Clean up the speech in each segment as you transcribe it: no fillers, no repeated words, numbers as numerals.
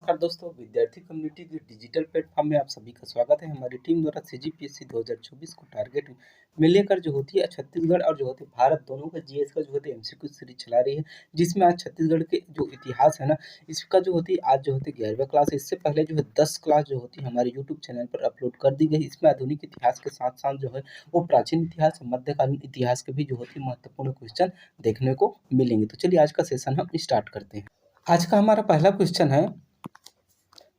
नमस्कार दोस्तों, विद्यार्थी कम्युनिटी के डिजिटल प्लेटफॉर्म में आप सभी का स्वागत है। हमारी टीम द्वारा सीजीपीएससी 2024 को टारगेट में लेकर जो होती है छत्तीसगढ़ और जो होती है भारत दोनों का जीएस का जो होती है एमसीक्यू सीरीज चला रही है, जिसमें आज छत्तीसगढ़ के जो इतिहास है ना, इसका जो होती है आज जो होती है 11वां क्लास है। इससे पहले जो है 10 क्लास जो होती है हमारे यूट्यूब चैनल पर अपलोड कर दी गई। इसमें आधुनिक इतिहास के साथ साथ जो है वो प्राचीन इतिहास, मध्यकालीन इतिहास के भी जो होती है महत्वपूर्ण क्वेश्चन देखने को मिलेंगे। तो चलिए आज का सेशन हम स्टार्ट करते हैं। आज का हमारा पहला क्वेश्चन है,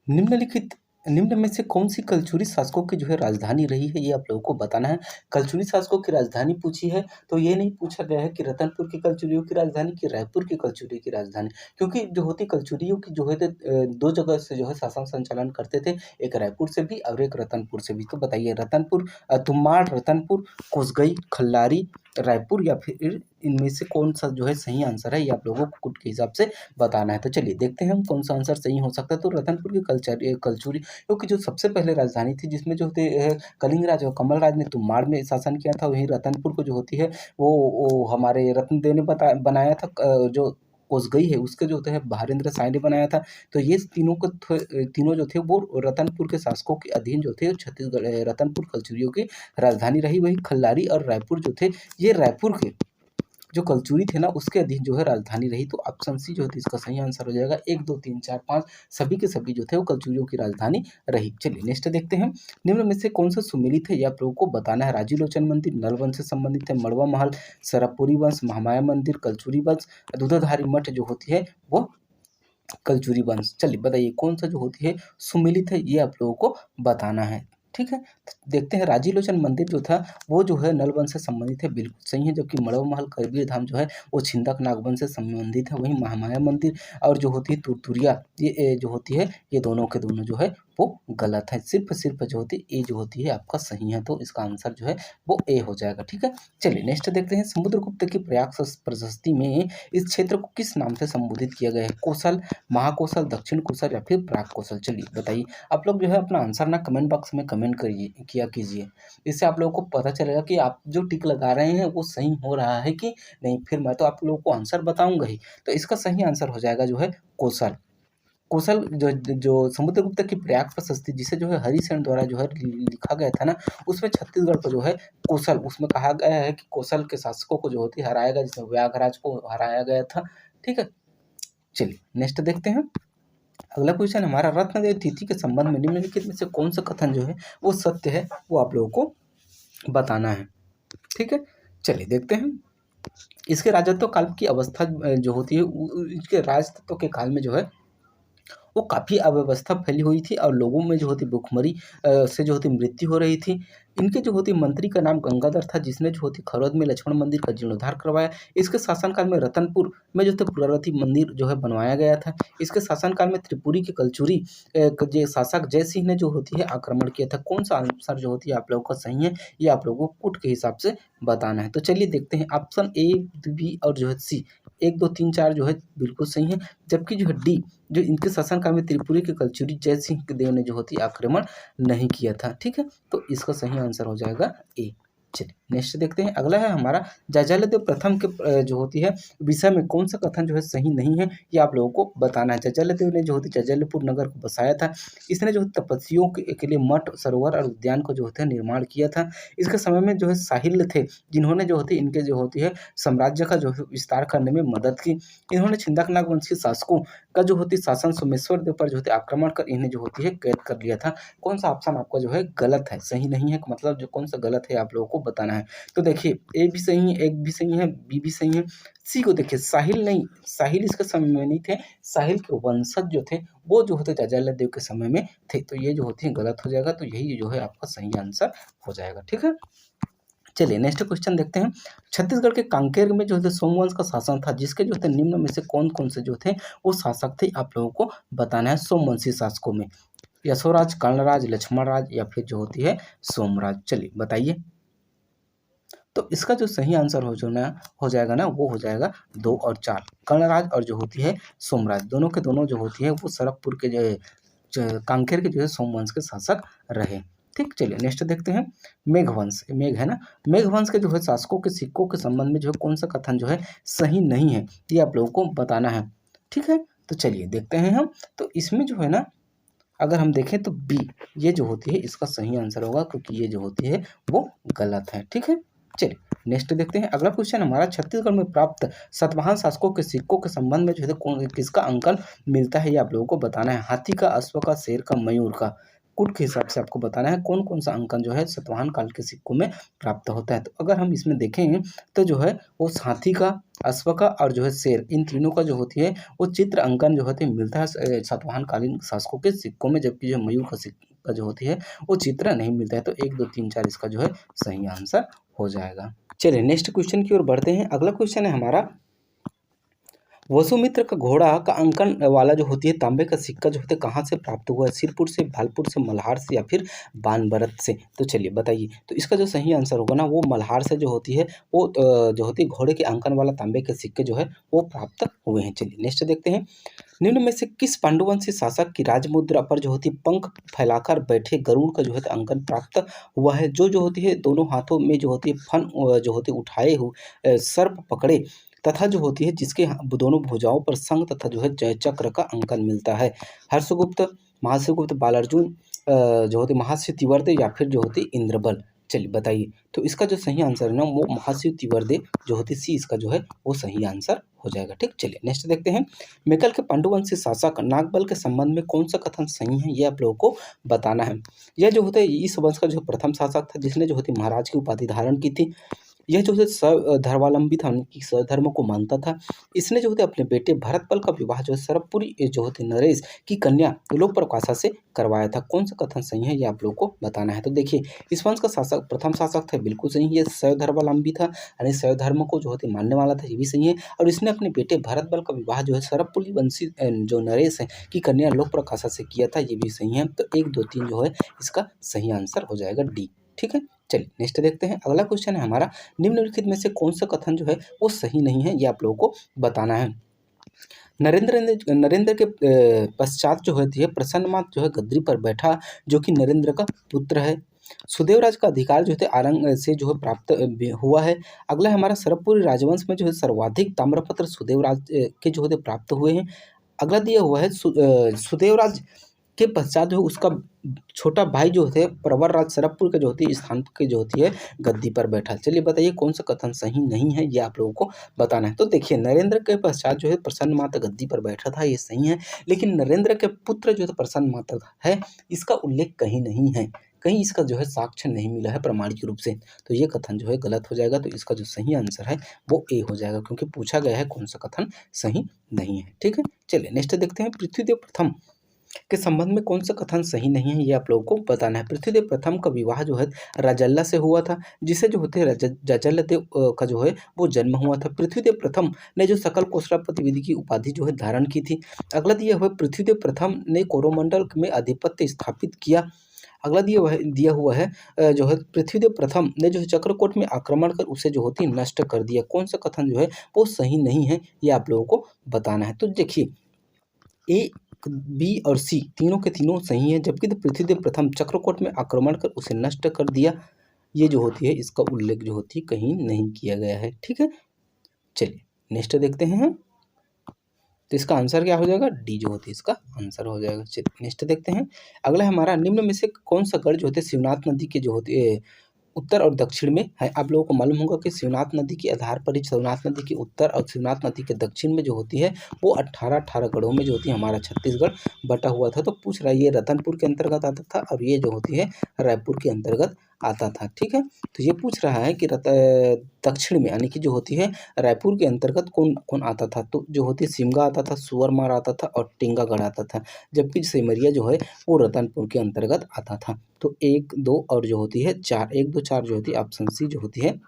निम्नलिखित निम्न में से कौन सी कलचुरी शासकों की जो है राजधानी रही है, ये आप लोगों को बताना है। कलचुरी शासकों की राजधानी पूछी है तो ये नहीं पूछा गया है कि रतनपुर की कलचुरियों की राजधानी कि रायपुर की कलचुरी की राजधानी, क्योंकि जो होती कलचुरियों की जो है दो जगह से जो है शासन संचालन करते थे, एक रायपुर से भी और एक रतनपुर से भी। तो बताइए रतनपुर, तुम्माड़, रतनपुर, कोसगई, खल्लारी, रायपुर या फिर इनमें से कौन सा जो है सही आंसर है, ये आप लोगों को कुट के हिसाब से बताना है। तो चलिए देखते हैं हम कौन सा आंसर सही हो सकता है। तो रतनपुर की कलचुरी क्योंकि जो सबसे पहले राजधानी थी जिसमें जो होते कलिंग राज और कमल राज ने तुम्बाड़ में शासन किया था, वहीं रतनपुर को जो होती है वो हमारे रत्नदेव ने बनाया था। जो कोसगई है उसके जो होते हैं भारेंद्र साय ने बनाया था। तो ये तीनों जो थे वो रतनपुर के शासकों के अधीन जो थे छत्तीसगढ़ रतनपुर कलचुरियों की राजधानी रही। वही खल्लारी और रायपुर जो थे ये रायपुर के जो कलचुरी थे ना उसके अधीन जो है राजधानी रही। तो ऑप्शन सी जो होती है इसका सही आंसर हो जाएगा। 1 2 3 4 5 सभी के सभी जो थे वो कलचुरियों की राजधानी रही। चलिए नेक्स्ट देखते हैं, निम्न में से कौन सा सुमेलित है ये आप लोगों को बताना है। राजीलोचन मंदिर नल वंश से संबंधित है, मड़वा महल, सरपुरी वंश, महामाया मंदिर, कलचुरी वंश, दूधाधारी मठ जो होती है वो कलचुरी वंश। चलिए बताइए कौन सा जो होती है सुमेलित है, ये आप लोगों को बताना है। ठीक है, तो देखते हैं राजीलोचन मंदिर जो था वो जो है नल वंश से संबंधित है, बिल्कुल सही है। जबकि मड़वा महल कबीर धाम जो है वो छिंदक नागवंश से संबंधित है। वहीं महामाया मंदिर और जो होती है तुरतुरिया ये जो होती है ये दोनों के दोनों जो है वो गलत है। सिर्फ जो होती है ए जो होती है आपका सही है। तो इसका आंसर जो है वो ए हो जाएगा। ठीक है, चलिए नेक्स्ट देखते हैं, समुद्रगुप्त की प्रयाग प्रशस्ति में इस क्षेत्र को किस नाम से संबोधित किया गया है। कौशल, महाकौशल, दक्षिण कौशल या फिर प्राग कौशल। चलिए बताइए, आप लोग जो है अपना आंसर ना कमेंट बॉक्स में कमेंट किया कीजिए। इससे आप लोगों को पता चलेगा कि आप जो टिक लगा रहे हैं वो सही हो रहा है कि नहीं। फिर मैं तो आप लोगों को आंसर बताऊंगा ही। तो इसका सही आंसर हो जाएगा जो है कौशल। कौशल जो समुद्रगुप्त की प्रयाग प्रशस्ति जिसे जो है हरिसेन द्वारा जो है लिखा गया था ना, उसमें छत्तीसगढ़ को जो है कौशल, उसमें कहा गया है कि कौशल के शासकों को जो होती है हराया गया, जिसमें व्याघराज को हराया गया था। ठीक है, चलिए नेक्स्ट देखते हैं। अगला क्वेश्चन हमारा, रत्नदेव तिथि के संबंध में निम्नलिखित में से कौन सा कथन जो है वो सत्य है, वो आप लोगों को बताना है। ठीक है, चलिए देखते हैं। इसके राजत्व काल की अवस्था जो होती है इसके राजत्व के काल में जो है वो काफ़ी अव्यवस्था फैली हुई थी और लोगों में जो होती भुखमरी से जो होती मृत्यु हो रही थी। इनके जो होती मंत्री का नाम गंगाधर था, जिसने जो होती खरौद में लक्ष्मण मंदिर का जीर्णोद्धार करवाया। इसके शासनकाल में रतनपुर में जो थे पुरारथी मंदिर जो है बनवाया गया था। इसके शासनकाल में त्रिपुरी के कलचुरी जो शासक जय सिंह ने जो होती है आक्रमण किया था। कौन सा आंसर जो होती है आप लोगों का सही है, ये आप लोगों को कुट के हिसाब से बताना है। तो चलिए देखते हैं, ऑप्शन ए, बी और जो है सी 1 2 3 4 जो है बिल्कुल सही है। जबकि जो है डी, जो इनके शासनकाल में त्रिपुरी के कलचुरी जय सिंह देव ने जो होती आक्रमण नहीं किया था। ठीक है, तो इसका सही आंसर हो जाएगा ए। चलिए नेक्स्ट देखते हैं, अगला है हमारा जाज्वल्यदेव प्रथम के जो होती है विषय में कौन सा कथन जो है सही नहीं है, ये आप लोगों को बताना है। जाज्वल्यदेव ने जो होती जाज्वल्यपुर नगर को बसाया था। इसने जो तपस्वियों के लिए मठ, सरोवर और उद्यान को जो होता है निर्माण किया था। इसके समय में जो है साहिल थे, जिन्होंने जो होती इनके जो होती है साम्राज्य का जो है विस्तार करने में मदद की। इन्होंने छिंदक नागवंशी शासकों का जो होती शासन सोमेश्वर देव पर जो होती आक्रमण कर इन्हें जो होती है कैद कर लिया था। कौन सा ऑप्शन आपका जो है गलत है, सही नहीं है, मतलब जो कौन सा गलत है आप लोगों को बताना है। तो देखिए ए भी सही है, एक भी सही है, बी भी सही है, सी को देखिए साहिल नहीं, साहिल इसके समय में नहीं थे। साहिल के वंशज जो थे वो जो होते जाज्वल्यदेव के समय में थे। तो ये जो होती है गलत हो जाएगा। तो यही जो है आपका सही आंसर हो जाएगा। ठीक है, चलिए नेक्स्ट क्वेश्चन देखते हैं। छत्तीसगढ़ के कांकेर में जो है सोमवंश का शासन था, जिसके जो थे निम्न में से कौन कौन से जो थे वो शासक थे, आप लोगों को बताना है। सोमवंशी शासकों में यशोराज, कर्णराज, लक्ष्मणराज या फिर जो होती है सोमराज। चलिए बताइए, तो इसका जो सही आंसर हो जाएगा ना, वो हो जाएगा 2 और 4, कर्णराज और जो होती है सोमराज। दोनों के दोनों जो होती है वो सरकपुर के जो है कांकेर के जो है सोमवंश के शासक रहे। ठीक, चलिए नेक्स्ट देखते हैं। मेघवंश, मेघ है ना, मेघवंश के जो है शासकों के सिक्कों के संबंध में जो है कौन सा कथन जो है सही नहीं है, ये आप लोगों को बताना है। ठीक है, तो चलिए देखते हैं हम। तो इसमें जो है ना, अगर हम देखें तो बी ये जो होती है इसका सही आंसर होगा, क्योंकि ये जो होती है वो गलत है। ठीक है, चलिए नेक्स्ट देखते हैं। अगला क्वेश्चन हमारा, छत्तीसगढ़ में प्राप्त सातवाहन शासकों के सिक्कों के संबंध में जो है कौन किसका अंकन मिलता है, ये आप लोगों को बताना है। हाथी का, अश्व का, शेर का, मयूर का, कुट के हिसाब से आपको बताना है कौन कौन सा अंकन जो है सातवाहन काल के सिक्कों में प्राप्त होता है। तो अगर हम इसमें देखें तो जो है वो हाथी का, अश्व का और जो है शेर, इन तीनों का जो होती है वो चित्र अंकन जो होते हैं मिलता है सातवाहन कालीन शासकों के सिक्कों में, जबकि जो मयूर का सिक्का जो होती है वो चित्र नहीं मिलता है। तो 1 2 3 4 इसका जो है सही आंसर हो जाएगा। चलिए नेक्स्ट क्वेश्चन की ओर बढ़ते हैं। अगला क्वेश्चन है हमारा, वसुमित्र का घोड़ा का अंकन वाला जो होती है तांबे का सिक्का जो होता है कहाँ से प्राप्त हुआ है, सिरपुर से, भालपुर से, मल्हार से या फिर बानबरत से। तो चलिए बताइए। तो इसका जो सही आंसर होगा ना वो मल्हार से जो होती है वो जो होती है घोड़े के अंकन वाला तांबे के सिक्के जो है वो प्राप्त हुए हैं। चलिए नेक्स्ट देखते हैं। निम्न में से किस पांडुवंशी शासक की राजमुद्रा पर जो होती पंख फैलाकर बैठे गरुड़ का जो है अंकन प्राप्त हुआ है, जो होती है दोनों हाथों में जो होती है फन जो होती उठाए हुए सर्प पकड़े तथा जो होती है जिसके दोनों भुजाओं पर संग तथा जो है चक्र का अंकन मिलता है। हर्षगुप्त, महाश्रीगुप्त, बालार्जुन, जो होते महाश्री तिवर्दे या फिर जो होती इंद्रबल। चलिए बताइए। तो इसका जो सही आंसर है ना वो महाश्री तिवर्दे जो होती सी, इसका जो है वो सही आंसर हो जाएगा। ठीक, चलिए नेक्स्ट देखते हैं। मेकल के पांडुवंशी शासक नागबल के संबंध में कौन सा कथन सही है, ये आप लोगों को बताना है। यह जो होता है इस वंश का जो प्रथम शासक था जिसने जो होती महाराज की उपाधि धारण की थी। यह जो है धर्मावलंबी था, कि स्वधर्म को मानता था। इसने जो होते अपने बेटे भरतपल का विवाह जो है सरबपुरी जो होते नरेश की कन्या लोकप्रकाशा से करवाया था। कौन सा कथन सही है ये आप लोगों को बताना है। तो देखिए, इस वंश का शासक प्रथम शासक था, बिल्कुल सही है। शैव धर्मावलंबी था, यानी शैव धर्म को जो होते मानने वाला था, ये भी सही है। और इसने अपने बेटे भरतबल का विवाह जो है सरबपुरी वंशी जो नरेश है की कन्या लोकप्रकाशा से किया था, ये भी सही है। तो 1 2 3 जो है इसका सही आंसर हो जाएगा डी। ठीक है, चलिए नेक्स्ट देखते हैं। अगला क्वेश्चन है हमारा, निम्नलिखित में से कौन सा कथन जो है वो सही नहीं है, ये आप लोगों को बताना है। नरेंद्र के पश्चात जो होती है प्रसन्नमात जो है गद्दी पर बैठा, जो कि नरेंद्र का पुत्र है। सुदेवराज का अधिकार जो है आरंग से जो है प्राप्त हुआ है। अगला है हमारा, सरबपुरी राजवंश में जो है सर्वाधिक ताम्रपत्र सुदेवराज के जो है प्राप्त हुए हैं। अगला दिया हुआ है सुदेवराज के पश्चात जो उसका छोटा भाई जो थे प्रवरराज सरबपुर के जो होती है स्थान के जो होती है गद्दी पर बैठा। चलिए बताइए कौन सा कथन सही नहीं है, ये आप लोगों को बताना है। तो देखिए, नरेंद्र के पश्चात जो है प्रसन्न माता गद्दी पर बैठा था, ये सही है। लेकिन नरेंद्र के पुत्र जो है प्रसन्न माता है, इसका उल्लेख कहीं नहीं है, कहीं इसका जो है साक्ष्य नहीं मिला है प्रमाणिक रूप से। तो ये कथन जो है गलत हो जाएगा। तो इसका जो सही आंसर है वो ए हो जाएगा, क्योंकि पूछा गया है कौन सा कथन सही नहीं है। ठीक है, चलिए नेक्स्ट देखते हैं। पृथ्वीदेव प्रथम के संबंध में कौन सा कथन सही नहीं है, ये आप लोगों को बताना है। पृथ्वीदेव प्रथम का विवाह जो है राजल्ला से हुआ था, जिसे जो होते हैं जाजलदेव का जो है वो जन्म हुआ था। पृथ्वीदेव प्रथम ने जो सकल कोसलापति विधि की उपाधि जो है धारण की थी। अगला दिया हुआ, पृथ्वीदेव प्रथम ने कोरोमंडल में आधिपत्य स्थापित किया। अगला दिया हुआ है जो है पृथ्वीदेव प्रथम ने जो है चक्रकोट में आक्रमण कर उसे जो होती है नष्ट कर दिया। कौन सा कथन जो है वो सही नहीं है, ये आप लोगों को बताना है। तो देखिए, ए, बी और सी तीनों के तीनों सही है, जबकि पृथ्वीदेव प्रथम चक्रकोट में आक्रमण कर उसे नष्ट कर दिया, ये जो होती है इसका उल्लेख जो होती है कहीं नहीं किया गया है। ठीक है, चलिए नेक्स्ट देखते हैं। तो इसका आंसर क्या हो जाएगा, डी जो होती है इसका आंसर हो जाएगा। चलिए नेक्स्ट देखते हैं। अगला हमारा, निम्न में से कौन सा गढ़ जो होते हैं शिवनाथ नदी के जो होती है उत्तर और दक्षिण में है। आप लोगों को मालूम होगा कि शिवनाथ नदी के आधार पर ही शिवनाथ नदी के उत्तर और शिवनाथ नदी के दक्षिण में जो होती है वो 18 गढ़ों में जो होती है हमारा छत्तीसगढ़ बटा हुआ था। तो पूछ रहा है ये रतनपुर के अंतर्गत आता था और ये जो होती है रायपुर के अंतर्गत आता था। ठीक है, तो ये पूछ रहा है कि दक्षिण में यानी कि जो होती है रायपुर के अंतर्गत कौन कौन आता था। तो जो होती है सिमगा आता था, सुअरमार आता था और टिंगागढ़ आता था, जबकि सिमरिया जो है वो रतनपुर के अंतर्गत आता था। तो 1 2 और जो होती है 4, 1 2 4 जो होती है ऑप्शन सी जो होती है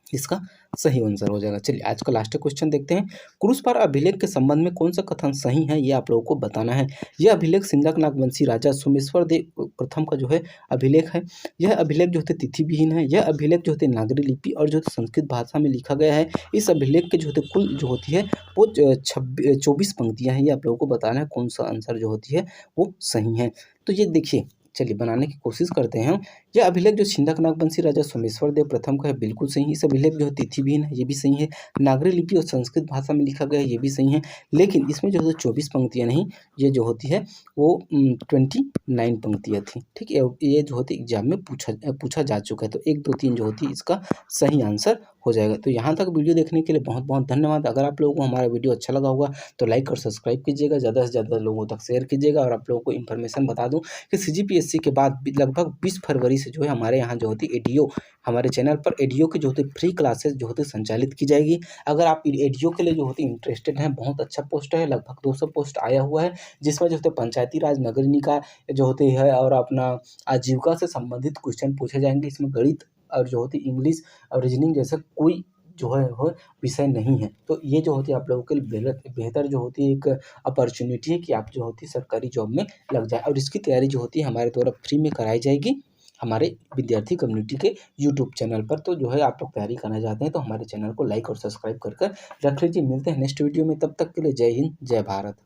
इसका सही आंसर हो जाएगा। चलिए आज का लास्ट क्वेश्चन देखते हैं। क्रूस पार अभिलेख के संबंध में कौन सा कथन सही है, ये आप लोगों को बताना है। यह अभिलेख सिंधक नागवंशी राजा सोमेश्वर देव प्रथम का जो है अभिलेख है। यह अभिलेख जो होते तिथि विहीन है। यह अभिलेख जो होते नागरी लिपि और जो संस्कृत भाषा में लिखा गया है। इस अभिलेख के जो होते कुल जो होती है वो 24 पंक्तियाँ हैं। ये आप लोगों को बताना है कौन सा आंसर जो होती है वो सही है। तो ये देखिए, चलिए बनाने की कोशिश करते हैं हम। यह अभिलेख जो छिंदक नागवंशी राजा सोमेश्वर देव प्रथम का है, बिल्कुल सही है। इस अभिलेख जो है तिथिविहीन है, ये भी सही है। नागरी लिपि और संस्कृत भाषा में लिखा गया है, ये भी सही है। लेकिन इसमें जो है 24 पंक्तियाँ नहीं, ये जो होती है वो 29 पंक्तियाँ थी। ठीक है, ये जो होती एग्जाम में पूछा जा चुका है। तो 1, 2, 3 जो होती है इसका सही आंसर हो जाएगा। तो यहाँ तक वीडियो देखने के लिए बहुत बहुत धन्यवाद। अगर आप लोगों को हमारा वीडियो अच्छा लगा होगा तो लाइक और सब्सक्राइब कीजिएगा, ज़्यादा से ज़्यादा लोगों तक शेयर कीजिएगा। और आप लोगों को इन्फॉर्मेशन बता दूं कि CGPSC के बाद लगभग 20 फरवरी से जो है हमारे यहाँ जो होती एडीओ, हमारे चैनल पर एडीओ की जो होती फ्री क्लासेस जो होती संचालित की जाएगी। अगर आप एडीओ के लिए जो होती इंटरेस्टेड हैं, बहुत अच्छा पोस्ट है, लगभग 200 पोस्ट आया हुआ है, जिसमें जो होते पंचायती राज, नगर निकाय जो होती है और अपना आजीविका से संबंधित क्वेश्चन पूछे जाएंगे। इसमें गणित और जो होती इंग्लिश और रीजनिंग जैसा कोई जो है वो विषय नहीं है। तो ये जो होती है आप लोगों के लिए बेहतर जो होती है एक अपॉर्चुनिटी है कि आप जो होती है सरकारी जॉब में लग जाए। और इसकी तैयारी जो होती है हमारे द्वारा फ्री में कराई जाएगी हमारे विद्यार्थी कम्युनिटी के यूट्यूब चैनल पर। तो जो है आप लोग तैयारी करना चाहते हैं तो हमारे चैनल को लाइक और सब्सक्राइब कर रख लीजिए। मिलते हैं नेक्स्ट वीडियो में, तब तक के लिए जय हिंद, जय भारत।